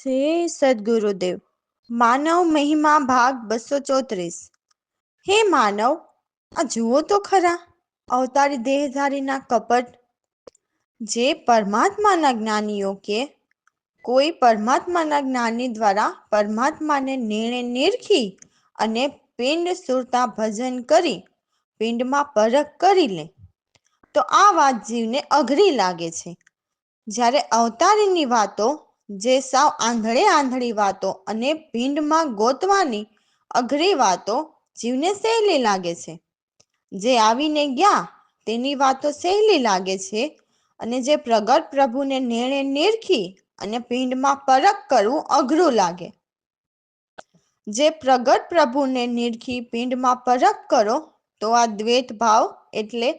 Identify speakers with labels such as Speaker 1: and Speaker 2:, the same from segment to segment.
Speaker 1: શ્રી સદગુરુદેવ માનવ મહિમા ભાગ 234। હે માનવ, આ જુઓ તો ખરા અવતારી દેહધારીના કપટ। જે પરમાત્માના જ્ઞાનીઓ કે કોઈ પરમાત્માના જ્ઞાની દ્વારા પરમાત્માને નિર્ણય નિરખી અને પિંડ સુરતા ભજન કરી પિંડમાં પરખ કરી લે તો આ વાત જીવને અઘરી લાગે છે। જ્યારે અવતારીની વાતો, જે સાવ આંધળી વાતો અને પિંડમાં ગોતવાની અઘરી વાતો જીવને સહેલી લાગે છે। જે આવીને ગયા તેની વાતો સહેલી લાગે છે અને જે પ્રગટ પ્રભુને નિર્ણય નિરખી અને પિંડમાં પરખ કરવું અઘરું લાગે। જે પ્રગટ પ્રભુને નિરખી પિંડમાં પરખ કરો તો આ દ્વૈત ભાવ એટલે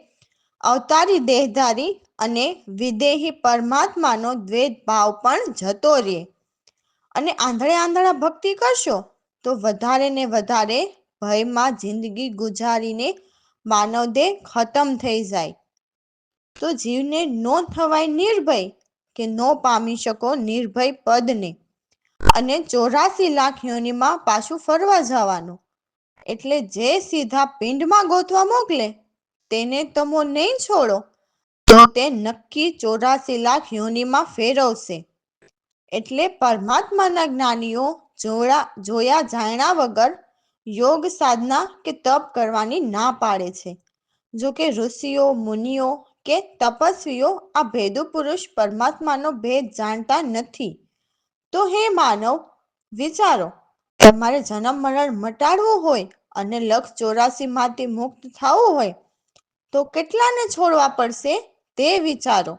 Speaker 1: અવતારી દેહધારી અને વિદેહી પરમાત્માનો દ્વૈત ભાવ પણ જતો રહે। અને આંધળા ભક્તિ કરશો તો વધારે ને વધારે ભયમાં જિંદગી ગુજારીને માનવદેહ ખતમ થઈ જાય। તો જીવને નો થવાય નિર્ભય કે નો પામી શકો નિર્ભય પદને। અને 84 લાખ યોનિમાં પાછું ફરવા જવાનું। એટલે જે સીધા પિંડમાં ગોતવા મોકલે તેને તમો નહીં છોડો તો તે નક્કી 84 લાખ યોનિમાં ફેરવશે। એટલે પરમાત્માના જ્ઞાનીઓ જોયા જાણ્યા વગર યોગ સાધના કે તપ કરવાની ના પાડે છે। જો કે ઋષિઓ, મુનિઓ કે તપસ્વીઓ આ ભેદુ પુરુષ પરમાત્માનો ભેદ જાણતા નથી। તો હે માનવ, વિચારો, તમારે જન્મ મરણ મટાડવું હોય અને 184 માંથી મુક્ત થવું હોય તો કેટલાને છોડવા પડશે તે વિચારો,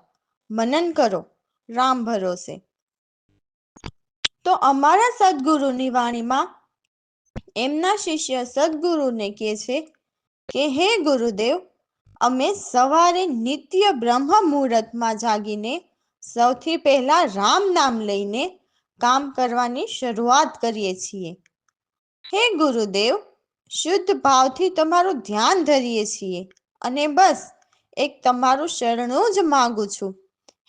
Speaker 1: મનન કરો, રામ ભરોસે। તો અમારા સદગુરુની વાણીમાં એમના શિષ્ય સદગુરુને કહે છે કે હે ગુરુદેવ, અમે સવારે નિત્ય બ્રહ્મ મુહૂર્તમાં જાગીને સૌથી પહેલા રામ નામ લઈને કામ કરવાની શરૂઆત કરીએ છીએ। હે ગુરુદેવ, શુદ્ધ ભાવથી તમારું ધ્યાન ધરીએ છીએ અને બસ એક તમારું શરણું જ માગું છું।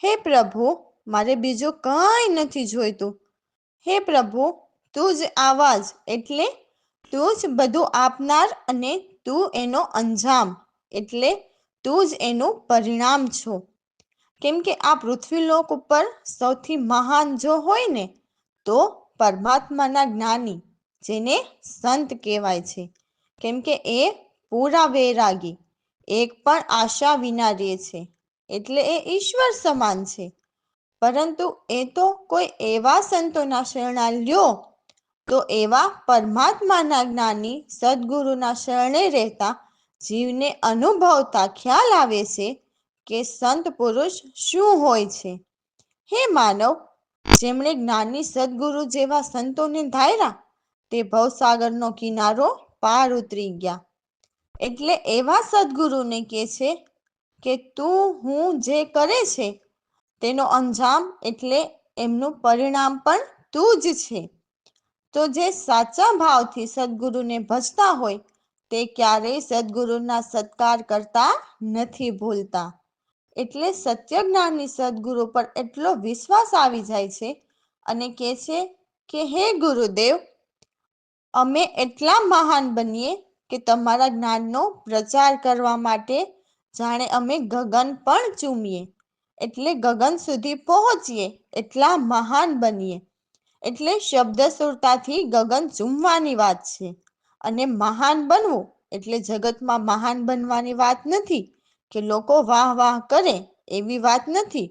Speaker 1: હે પ્રભુ, મારે બીજું કંઈ નથી જોઈતું। હે પ્રભુ, તું જ આવાજ એટલે તું જ બધું આપનાર અને તું એનો અંજામ એટલે તું જ એનું પરિણામ છો। કેમ કે આ પૃથ્વીલોક ઉપર સૌથી મહાન જો હોય ને તો પરમાત્માના જ્ઞાની, જેને સંત કહેવાય છે। કેમ કે એ પૂરા વૈરાગી, એક પણ આશા વિના રહે છે, એટલે એ ઈશ્વર સમાન છે। પરંતુ એ તો કોઈ એવા સંતોના શરણા લ્યો તો એવા પરમાત્માના જ્ઞાની સદગુરુના શરણે રહેતા જીવને અનુભવતા ખ્યાલ આવે છે કે સંત પુરુષ શું હોય છે। હે માનવ, જેમણે જ્ઞાની સદગુરુ જેવા સંતોને ધાર્યા તે ભવસાગરનો કિનારો પાર ઉતરી ગયા। એટલે એવા સદગુરુને કહે છે કે તું હું જે કરે છે તેનો અંજામ એટલે એમનું પરિણામ પણ તું જ છે। તો જે સાચા ભાવથી સદગુરુને ભજતા હોય તે ક્યારેય સદગુરુના સત્કાર કરતા નથી ભૂલતા। એટલે સત્ય જ્ઞાની સદગુરુ પર એટલો વિશ્વાસ આવી જાય છે અને કહે છે કે હે ગુરુદેવ, અમે એટલા મહાન બનીએ કે તમારા જ્ઞાનનો પ્રચાર કરવા માટે જાણે અમે ગગન પણ ચૂમીએ, એટલે ગગન સુધી પહોંચીએ એટલા મહાન બનીએ। એટલે શબ્દ સુરતાથી ગગન ચૂમવાની વાત છે અને મહાન બનવું એટલે જગતમાં મહાન બનવાની વાત નથી કે લોકો વાહ વાહ કરે એવી વાત નથી।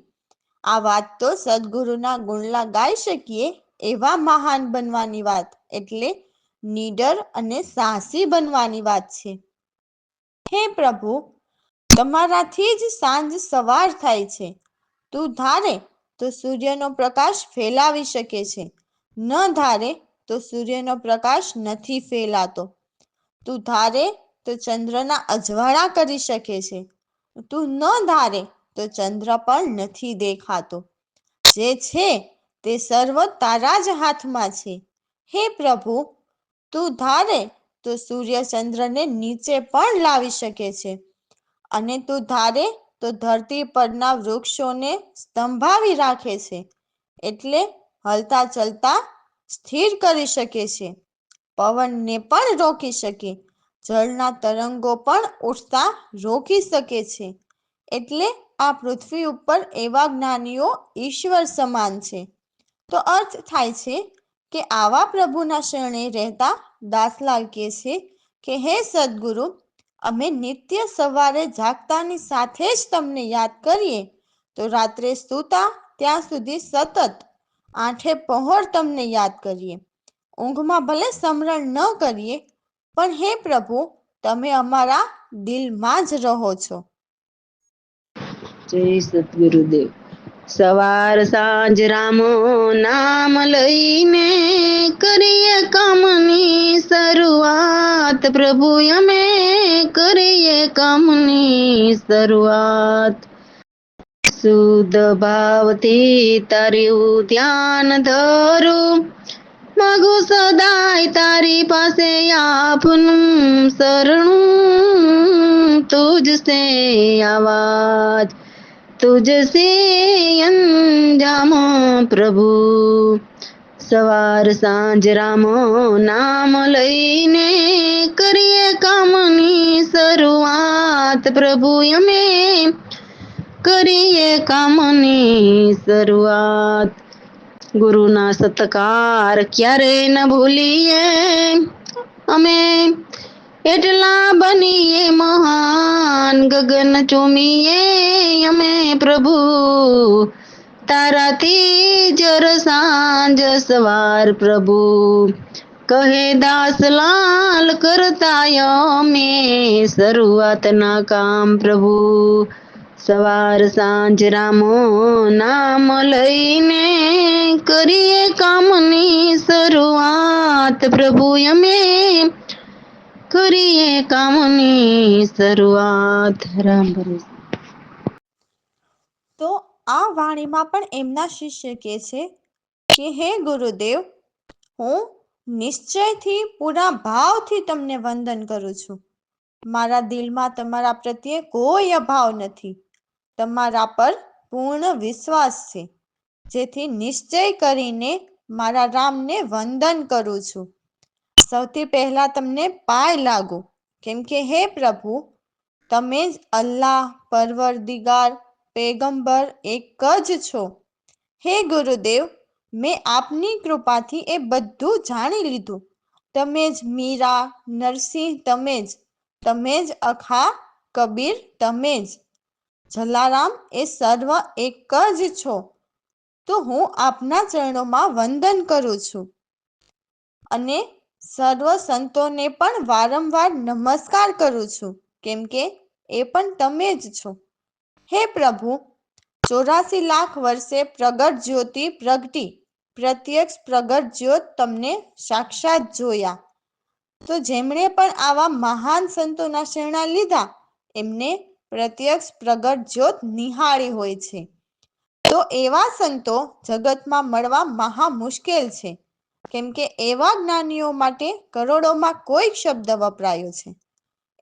Speaker 1: આ વાત તો સદગુરુના ગુણલા ગાઈ શકીએ એવા મહાન બનવાની વાત એટલે નીડર અને સાહસી બનવાની વાત છે। હે પ્રભુ, તમારાથી જ સાંજ સવાર થાય છે। તું ધારે તો સૂર્યનો પ્રકાશ ફેલાવી શકે છે, ન ધારે તો સૂર્યનો પ્રકાશ નથી ફેલાતો। તું ધારે તો ચંદ્રના અજવાળા કરી શકે છે, તું ન ધારે તો ચંદ્ર પણ નથી દેખાતો। જે છે તે સર્વ તારા જ હાથમાં છે। હે પ્રભુ, તું ધારે તો સૂર્ય ચંદ્રને નીચે પણ લાવી શકે છે અને તું ધારે તો ધરતી પરના વૃક્ષોને સ્તંભાવી રાખે છે। એટલે હલતા ચલતા સ્થિર કરી શકે છે, પવનને પણ રોકી શકે, જળના તરંગો પણ ઉઠતા રોકી શકે છે. એટલે આ પૃથ્વી ઉપર એવા જ્ઞાનીઓ ઈશ્વર સમાન છે. તો અર્થ થાય છે કે આવા પ્રભુના શરણે રહેતા દાસલાલ કહે છે કે હે સદગુરુ, અમે નિત્ય સવારે જાગતાની સાથે જ તમને યાદ કરીએ તો રાત્રે સૂતા ત્યાં સુધી સતત આંખે પહોર તમને યાદ કરીએ. ઊંઘમાં ભલે સ્મરણ ન કરીએ, પણ હે પ્રભુ, તમે અમારા દિલમાં જ રહો છો.
Speaker 2: જય સદગુરુદેવ. સવાર સાંજ રામો નામ લઈને કરીએ કામની શરૂઆત. પ્રભુ અમે કરીએ કામની શરૂઆત. શુદ્ધ ભાવથી તારું ધ્યાન ધરું, માગું સદાય તારી પાસે આપનું શરણું. તુજસે આવાજ તુજસે અંજામ પ્રભુ. સવાર સાંજ રામો નામ લઈને કરીએ કામની શરૂઆત. પ્રભુ અમે કરીએ કામની શરૂઆત. ગુરુના સત્કાર ક્યારે ન ભૂલીએ અમે, એટલા બનીએ મહાન ગગન ચૂમીએ અમે પ્રભુ. તારાથી જર સાંજ સવાર પ્રભુ, કહે દાસલાલ કરતા અમે શરૂઆતના કામ પ્રભુ. સવાર સાંજ રામો નામ લઈને કરીએ કામની શરૂઆત. પ્રભુ અમે કરીએ કામની શરૂઆત. રામ ભરોસે.
Speaker 1: તો આ વાણીમાં પણ એમના શિષ્ય કહે છે કે હે ગુરુદેવ, હું નિશ્ચયથી પૂરા ભાવથી તમને વંદન કરું છું. મારા દિલમાં તમારા પ્રત્યે કોઈ અભાવ નથી. તમારા પર પૂર્ણ વિશ્વાસ છે, જેથી નિશ્ચય કરીને મારા રામને વંદન કરું છું. સૌથી પહેલા તમને પાય લાગુ, કેમ કે હે પ્રભુ, તમે જ અલ્લાહ, પરવરદિગાર, પેગંબર એક જ છો. હે ગુરુદેવ, મેં આપની કૃપાથી એ બધું જાણી લીધું. તમે જ મીરા, નરસિંહ તમે જ અખા, કબીર તમે જ, જલારામ એ સર્વ એક જ છો. તો હું આપના ચરણોમાં વંદન કરું છું અને સર્વ સંતોને પણ વારંવાર નમસ્કાર કરું છું, કેમ કે એ પણ તમે જ છો. હે પ્રભુ, 84 લાખ વર્ષે પ્રગટ જ્યોતિ પ્રગટી, પ્રત્યક્ષ પ્રગટ જ્યોત તમને સાક્ષાત જોયા. તો જેમણે પણ આવા મહાન સંતોના શરણા લીધા, એમને પ્રત્યક્ષ પ્રગટ જ્યોત નિહાળી હોય છે. તો એવા સંતો જગતમાં મળવા મહા મુશ્કેલ છે, કેમ કે એવા જ્ઞાનીઓ માટે કરોડોમાં કોઈ શબ્દ વપરાયો છે.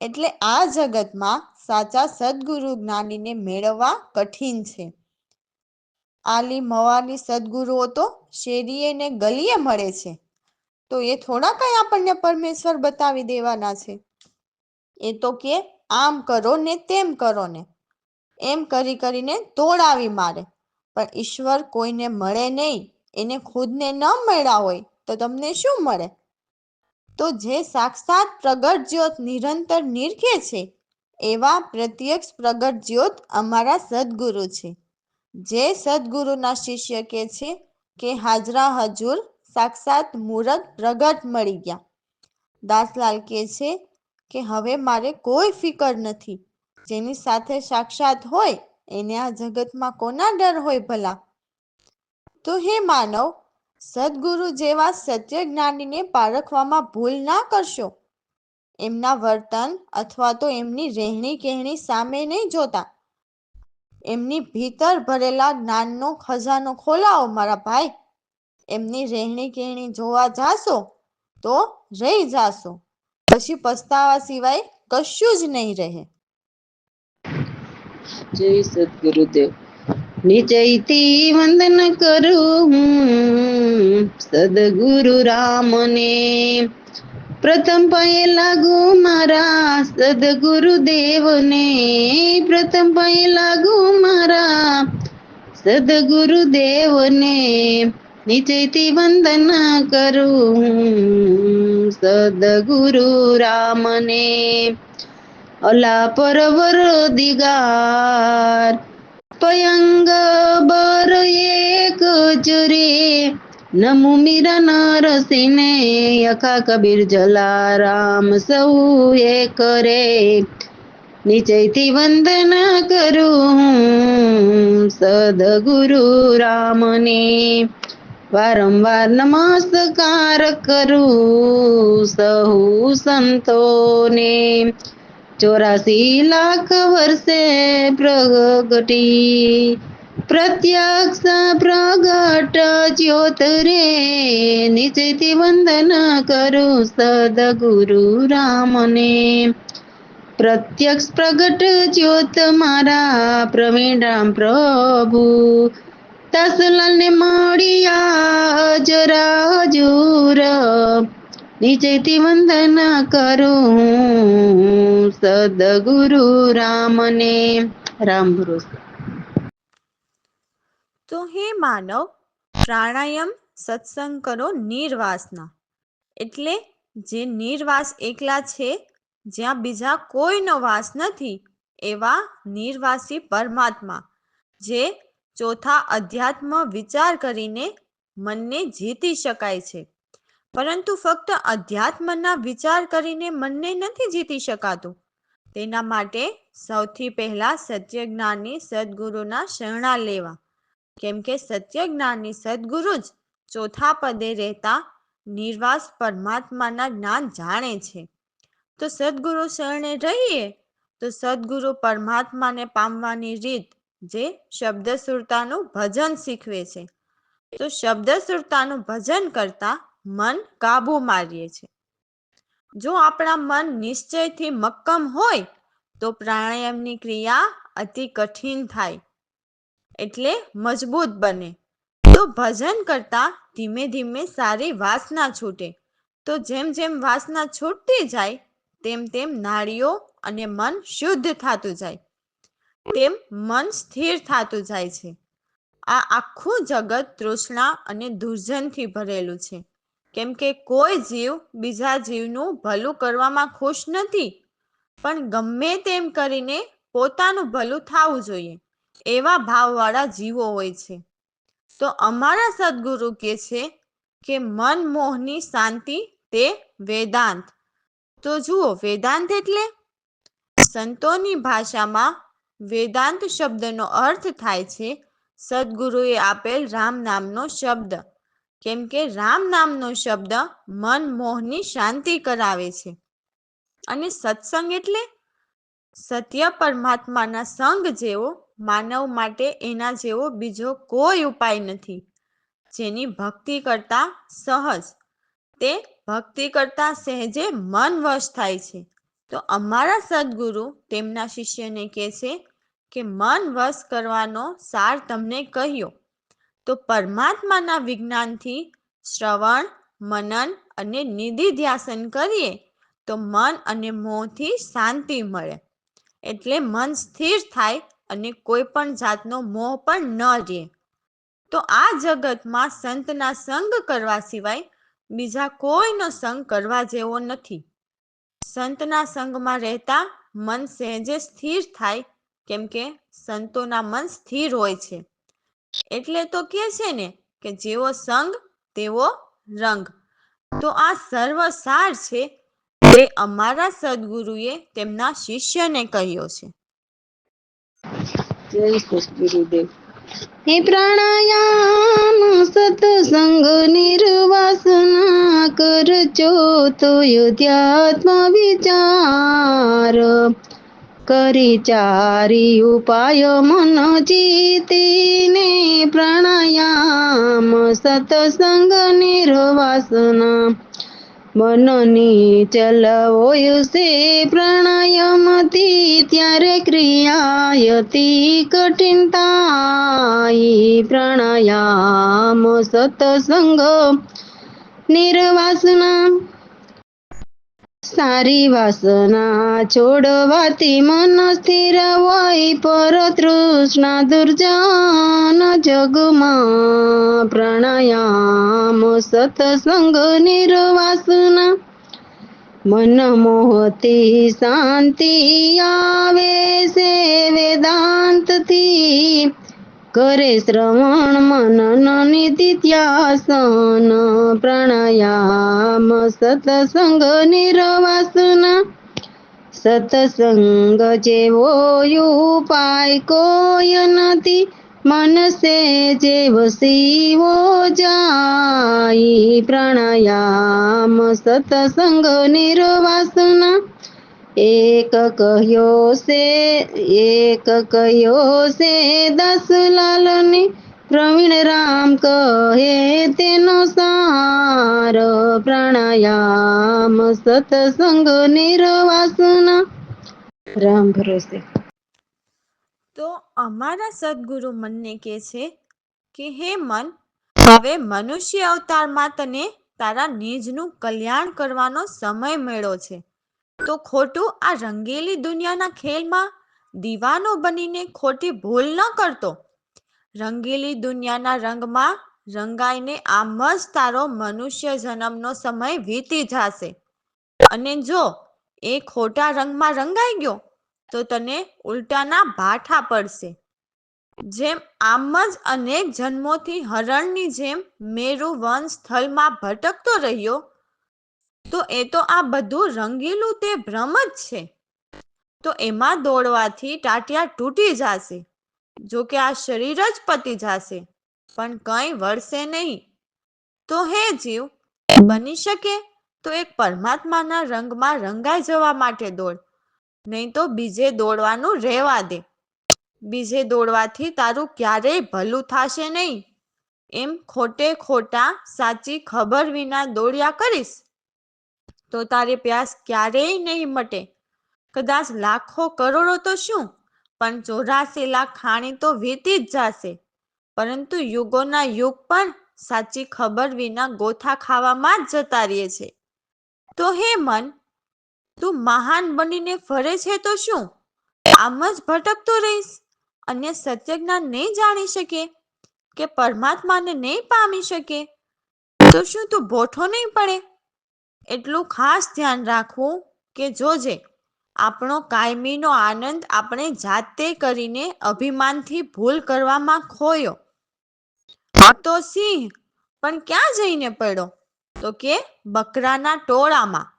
Speaker 1: એટલે આ જગતમાં સાચા સદગુરુ જ્ઞાનીને મેળવવા કઠિન છે. આલી મવાલી સદગુરુઓ તો શેરીએ ને ગલીએ મળે છે. તો એ થોડા કઈ આપણને પરમેશ્વર બતાવી દેવાના છે. એ તો કે આમ કરો ને તેમ કરો ને, એમ કરી કરીને તોડાવી મારે. પણ ઈશ્વર કોઈને મળે નહીં, એને ખુદને ન મળ્યા હોય તો તમને શું મળે? તો જે સાક્ષાત પ્રગટ જ્યોત નિરંતર નિરખે છે, એવા પ્રત્યક્ષ પ્રગટ જ્યોત અમારા સદગુરુ છે. જે સદગુરુના શિષ્ય કે છે કે હાજરા હજુર સાક્ષાત મૂરત પ્રગટ મળી ગયા. દાસલાલ કહે છે કે હવે મારે કોઈ ફિકર નથી. જેની સાથે સાક્ષાત હોય એને આ જગતમાં કોના ડર હોય ભલા? તો હે માનવ, સદગુરુ જેવા સત્ય જ્ઞાનીને પારખવામાં ભૂલ ના કરશો. એમના વર્તન અથવા તો એમની રહેણી કહેણી સામે નહીં જોતા, એમની ભીતર ભરેલા જ્ઞાનનો ખજાનો ખોલાવો મારા ભાઈ. એમની રહેણી કહેણી જોવા જાશો તો રહી જાશો, પછી પસ્તાવા સિવાય કશું જ નહીં રહે.
Speaker 2: જય સદગુરુદેવ. નિશ્ચયથી વંદન કરું હું, સદગુરુ રામને. પ્રથમ પાયે લાગુ મારા સદગુરુ દેવને, પ્રથમ પાયે લાગુ મારા સદગુરુ દેવને, નીચેથી વંદન કરું સદગુરુ રામને. અલા પરવર દિગાર પયંગબર એક જરે, નમુ મીરા નરસિંહને, અખા કબીર જલારામ સૌ એક રે, નીચેથી વંદન કરું સદગુરુ રામને. વારંવાર નમસ્કાર કરું સહુ સંતોને, 84 લાખ વર્ષે પ્રગટી પ્રત્યક્ષ પ્રગટ જ્યોત રે, નીચેથી વંદન કરું સદગુરુ રામને. પ્રત્યક્ષ પ્રગટ જ્યોત મારા પ્રવીણ રામ પ્રભુ, દાસલાલને મળ્યા જરા હજુર, નીચેથી વંદન કરું સદગુરુ રામને. રામ ભરોસે.
Speaker 1: તો હે માનવ, પ્રાણાયામ સત્સંગ કરો નિર્વાસના, એટલે જે નિર્વાસ એકલા છે, જ્યાં બીજા કોઈનો વાસ નથી, એવા નિર્વાસી પરમાત્મા, જે ચોથા અધ્યાત્મ વિચાર કરીને મનને જીતી શકાય છે. પરંતુ ફક્ત અધ્યાત્મના વિચાર કરીને મનને નથી જીતી શકાતું. તેના માટે સૌથી પહેલા સત્ય જ્ઞાની સદગુરુના શરણા લેવા, કેમ કે સત્ય જ્ઞાની સદગુરુ જ ચોથા પદે રહેતા નિર્વાસ પરમાત્માના જ્ઞાન જાણે છે. તો સદગુરુ શરણે રહીએ તો સદગુરુ પરમાત્માને પામવાની રીત, જે શબ્દ સુરતાનું ભજન શીખવે છે. તો શબ્દ સુરતાનું ભજન કરતા મન કાબુ મારીએ છે. જો આપણા મન નિશ્ચયથી મક્કમ હોય તો પ્રાણાયામની ક્રિયા અતિ કઠિન થાય, એટલે મજબૂત બને. તો ભજન કરતા ધીમે ધીમે સારી વાસના છૂટે. તો જેમ જેમ વાસના છૂટતી જાય તેમ તેમ નાડીઓ અને મન શુદ્ધ થતું જાય, તેમ મન સ્થિર થતું જાય છે. આ આખું જગત તૃષ્ણા અને દુર્જનથી ભરેલું છે, કેમ કે કોઈ જીવ બીજા જીવનું ભલું કરવામાં ખુશ નથી, પણ ગમે તેમ કરીને પોતાનું ભલું થવું જોઈએ એવા ભાવવાળા જીવો હોય છે. તો અમારા સદગુરુ કહે છે કે મન મોહની શાંતિ તે વેદાંત. તો જુઓ, વેદાંત એટલે સંતોની ભાષામાં વેદાંત શબ્દનો અર્થ થાય છે સદગુરુએ આપેલ રામ નામનો શબ્દ, કેમ કે રામ નામનો શબ્દ મન મોહની શાંતિ કરાવે છે. અને સત્સંગ એટલે સત્ય પરમાત્માના સંગ જેવો માનવ માટે એના જેવો બીજો કોઈ ઉપાય નથી. જેની ભક્તિ કરતા સહજ, તે ભક્તિ કરતા સહેજે મન વશ થાય છે. તો અમારા સદગુરુ તેમના શિષ્યને કહે છે કે મન વશ કરવાનો સાર તમને કહ્યો. તો પરમાત્માના વિજ્ઞાનથી શ્રવણ, મનન અને નિધિધ્યાસન કરીએ તો મન અને મોહથી શાંતિ મળે, એટલે મન સ્થિર થાય અને કોઈ પણ જાતનો મોહ પણ ન રહે. તો આ જગતમાં સંતના સંગ કરવા સિવાય બીજા કોઈનો સંગ કરવા જેવો નથી. સંતના સંગમાં રહેતા મન સહેજે સ્થિર થાય, કેમ કે સંતોના મન સ્થિર હોય છે. એટલે તો કહે છે ને કે જેવો સંગ તેવો રંગ. તો આ સર્વસાર છે તે અમારા સદગુરુએ તેમના શિષ્યને કહ્યો છે.
Speaker 2: જય સદગુરુદેવ. હે પ્રાણાયામ સત્સંગ નિર્વાસના કરજો તો અધ્યાત્મ વિચાર, કરી ચારી ઉપાય મન જીતીને, પ્રાણાયામ સત્સંગ નિર્વાસના મનની ચલાવોયું છે પ્રાણાયામથી, ત્યારે ક્રિયાયતી કઠિન થાય. પ્રાણાયામ સત્સંગ નિર્વાસના, સારી વાસના છોડવાથી મન સ્થિર હોય. પર તૃષ્ણા દુર્જન જગમાં, પ્રાણાયામ સત્સંગ નિર્વાસના. મન મોહથી શાંતિ આવે છે વેદાંતથી, કરે શ્રવણ મનન નિધિધ્યાસન. પ્રાણાયામ સત્સંગ નિર્વાસના, સત્સંગ જેવો ઉપાય કોઈ નથી. મનસે જેવ શિવો જાય. પ્રાણાયામ સત્સંગ નિર્વાસના, એક કહ્યો છે દાસલાલને, પ્રવીણ રામ કહે તેનો સાર. પ્રાણાયામ સત્સંગ નિર્વાસના. રામ ભરોસે.
Speaker 1: તો અમારા સદગુરુ મનને કહે છે કે હે મન, હવે મનુષ્ય અવતારમાં તને તારા નિજનું કલ્યાણ કરવાનો સમય મળ્યો છે. તો ખોટું આ રંગેલી દુનિયાના ખેલમાં દીવાનો બનીને ખોટી ભૂલ ન કરતો. રંગેલી દુનિયાના રંગમાં રંગાઈને આમ જ તારો મનુષ્ય જન્મનો સમય વીતી જશે. અને જો એ ખોટા રંગમાં રંગાઈ ગયો તો તને ઉલટાના ભાઠા પડશે. જેમ આમ જ અનેક જન્મોથી હરણની જેમ મેરુ વંશ સ્થળમાં ભટકતો રહ્યો, તો એ તો આ બધું રંગેલું તે ભ્રમ જ છે. તો એમાં દોડવાથી ટાટિયા તૂટી જશે. જો કે આ શરીર જ પતી જશે, પણ કંઈ વળશે નહીં. તો હે જીવ, બની શકે તો એક પરમાત્માના રંગમાં રંગાઈ જવા માટે દોડ, નહીં તો બીજે દોડવાનું રહેવા દે. બીજે દોડવાથી તારું ક્યારેય ભલું થશે નહીં. એમ ખોટે ખોટા સાચી ખબર વિના દોડ્યા કરીશ તો તારી પ્યાસ ક્યારેય નહીં મટે. કદાચ લાખો કરોડો તો શું, પણ 84 લાખ ખાણી તો વીતી જ જશે. પરંતુ યુગોના યુગ પણ સાચી ખબર વિના ગોથા ખાવામાં જ જતા રહે છે. તો હે મન, તું મહાન બનીને ફરે છે તો શું આમ જ ભટકતો રહીશ અને સત્ય જ્ઞાન નહીં જાણી શકે કે પરમાત્માને નહીં પામી શકે? તો શું તું ભોઠો નહીં પડે? એટલું ખાસ ધ્યાન રાખવું કે જોજે, આપણો કાયમીનો આનંદ આપણે જાતે કરીને અભિમાનથી ભૂલ કરવામાં ખોયો. તો સિંહ પણ ક્યાં જઈને પડ્યો? તો કે બકરાના ટોળામાં.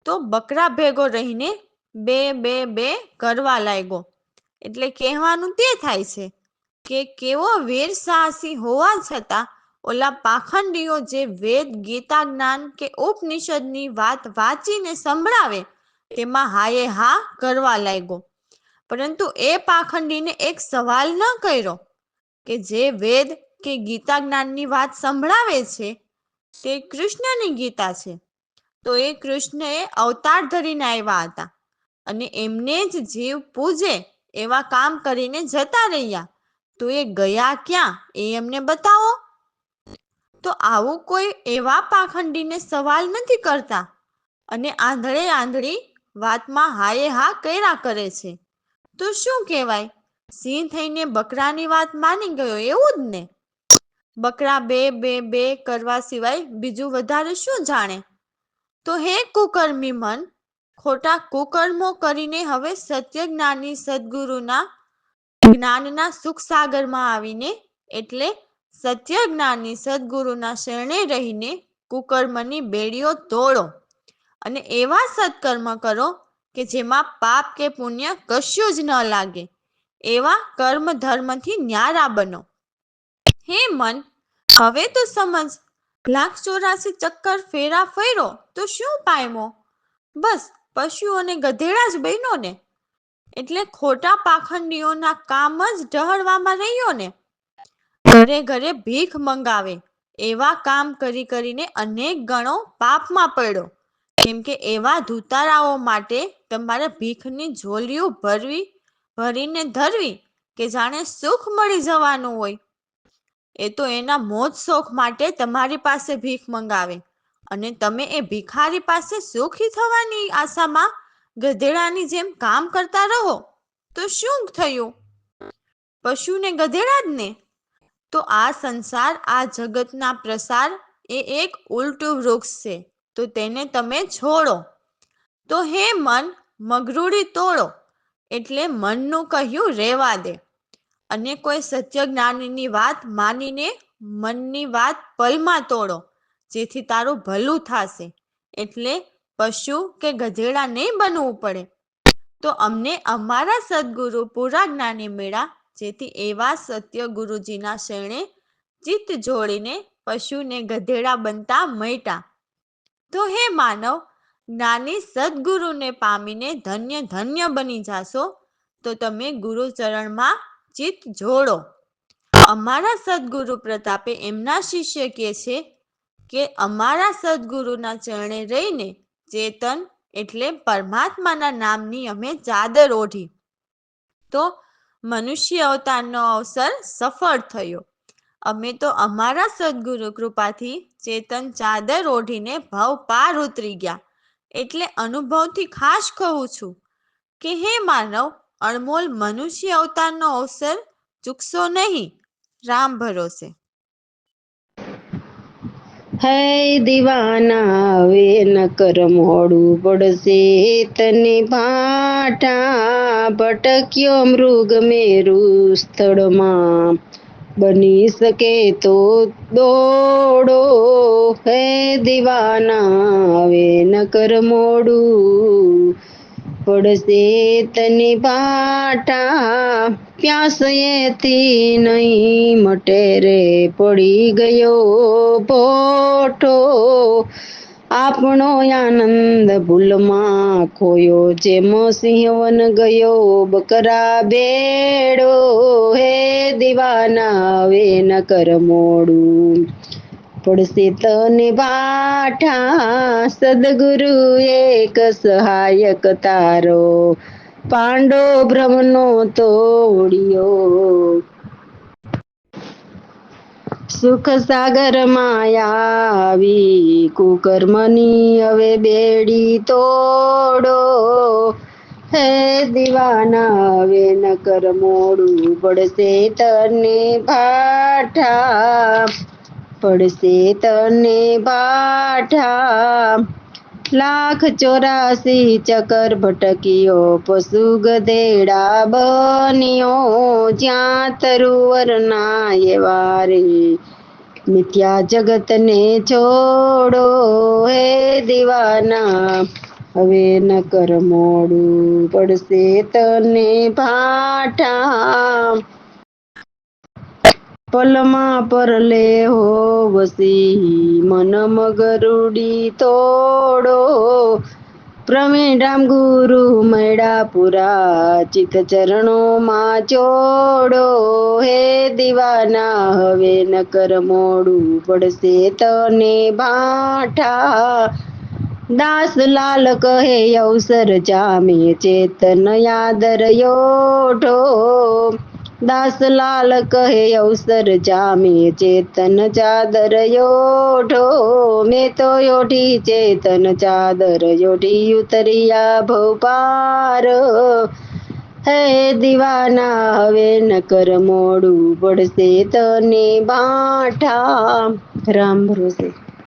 Speaker 1: તો બકરા ભેગો રહીને બે બે બે કરવા લાગ્યો. એટલે કહેવાનું તે થાય છે કે કેવો વીર સાહસી હોવા છતાં ઓલા પાખંડીઓ જે વેદ, ગીતા જ્ઞાન કે ઉપનિષદની વાત વાંચીને સંભળાવે તેમાં હાયે હા કરવા લાગ્યો. પરંતુ એ પાખંડીને એક સવાલ ન કર્યો કે જે વેદ કે ગીતા જ્ઞાનની વાત સંભળાવે છે તે કૃષ્ણની ગીતા છે. તો એ કૃષ્ણએ અવતાર ધરીને આવ્યા હતા અને એમને જ જીવ પૂજે એવા કામ કરીને જતા રહ્યા. તો એ ગયા ક્યાં એ એમને બતાવો. તો આવું કોઈ એવા પાખંડીને સવાલ નથી કરતા અને આંધળે આંધળી વાતમાં હાયે હા કર્યા કરે છે. તો શું કહેવાય? સિંહ થઈને બકરાની વાત માની ગયો એવું જ ને? બકરા બે બે બે કરવા સિવાય બીજું વધારે શું જાણે? તો હે કુકર્મી મન, ખોટા કુકર્મો કરીને હવે સત્ય જ્ઞાની સદગુરુના જ્ઞાનના સુખ સાગરમાં આવીને, એટલે સત્ય જ્ઞાની સદગુરુના શરણે રહીને કુકર્મની બેડીઓ તોડો અને એવા સત્કર્મ કરો કે જેમાં પાપ કે પુણ્ય કશું જ ન લાગે. એવા કર્મ ધર્મથી ન્યારા બનો. હે મન, હવે તો સમજ, 1,84 ચક્કર ફેરા ફર્યો તો શું પામ્યો? બસ પશુ અને ગધેડા જ બન્યો ને? એટલે ખોટા પાખંડીઓના કામ જ ઢહળવામાં રહ્યો ને? ઘરે ઘરે ભીખ મંગાવે એવા કામ કરી કરીને અનેક ગણો પાપમાં પડ્યો. કેમ કે એવા ધુતારાઓ માટે તમારે ભીખની ઝોલીઓ ભરીને ધરવી કે જાણે સુખ મળી જવાનું હોય. એ તો એના મોજ શોખ માટે તમારી પાસે ભીખ મંગાવે અને તમે એ ભિખારી પાસે સુખી થવાની આશામાં ગધેડાની જેમ કામ કરતા રહો તો શું થયું? પશુને ગધેડા જ ને. તો આ સંસાર, આ જગતના પ્રસાર એ એક ઉલટું વૃક્ષ છે. તો તેને તમે છોડો. તો હે મન, મગરૂડી તોડો. એટલે મનનું કહ્યું રેવા દે અને કોઈ સત્ય જ્ઞાનીની વાત માનીને મનની વાત પલમાં તોડો, જેથી તારું ભલું થશે. એટલે પશુ કે ગધેડા નહીં બનવું પડે. તો અમને અમારા સદગુરુ પૂરા જ્ઞાની મળ્યા, જેથી એવા સત્ય ગુરુજીના શરણે ચિત્ત જોડીને પશુને ગધેડા બનતા મટ્યા. તો હે માનવ, જ્ઞાની સદગુરુને પામીને ધન્ય ધન્ય બની જાશો. તો તમે ગુરુચરણમાં ચિત્ત જોડો. અમારા સદગુરુ પ્રતાપે એમના શિષ્ય કહે છે કે અમારા સદગુરુના ચરણે રહીને ચેતન એટલે પરમાત્માના નામની અમે ચાદર ઓઢી. તો મનુષ્ય અવતારનો અવસર સફળ થયો. અમે તો અમારા સદગુરુ કૃપાથી ચેતન ચાદર ઓઢીને ભવ પાર ઉતરી ગયા. એટલે અનુભવથી ખાસ કહું છું કે હે માનવ, અણમોલ મનુષ્ય અવતારનો અવસર ચૂકશો નહીં. રામ ભરોસે.
Speaker 2: હે દીવાના હવે ન કર મોડું પડશે તને ભાઠા ભટક્યો મૃગ મેરું સ્થળમાં બની શકે તો દોડો. હે દીવાના હવે ન કર મોડું પડશે તને ભાઠા પ્યાસ એથી નહીં મટે રે પડી ગયો ભોઠો. આપણો આનંદ ભૂલમાં ખોયો જેમ સિંહવન ગયો બકરા બેડો. હે દીવાના હવે ન કર મોડું પડશે તને ભાઠા સદગુરુ એક સહાયક તારો પાંડો ભ્રમનો તોડ્યો. સુખ સાગરમાં આવી કુકર્મની હવે બેડી તોડો. હે દીવાના હવે ન કર મોડું પડશે તને ભાઠા પડશે તને ભાઠા. 1,84 ચક્કર ભટક્યો પશુ ગધેડા બન્યો જ્યાં તરુવરના એવા રે મિથ્યા જગતને છોડો. હે દીવાના હવે ન કર મોડું પડશે તને ભાઠા પલમાં પરલે હોવસી મન મગરૂડી તોડો. પ્રવીણ રામ ગુરુ મળ્યા પુરા ચિત ચરણોમાં જોડો. હે દીવાના હવે ન કર મોડું પડશે તને ભાઠા દાસલાલ કહે અવસર જામે ચેતન યાદર યોઢો. દાસલાલ કહે અવસર જામે ચેતન ચાદર યોઢો. મેં તો યોઢી ચેતન ચાદર યોઢી ઉતર્યા ભવપાર. હે દીવાના હવે ન કર મોડું પડશે તને ભાઠા. રામ ભરોસે.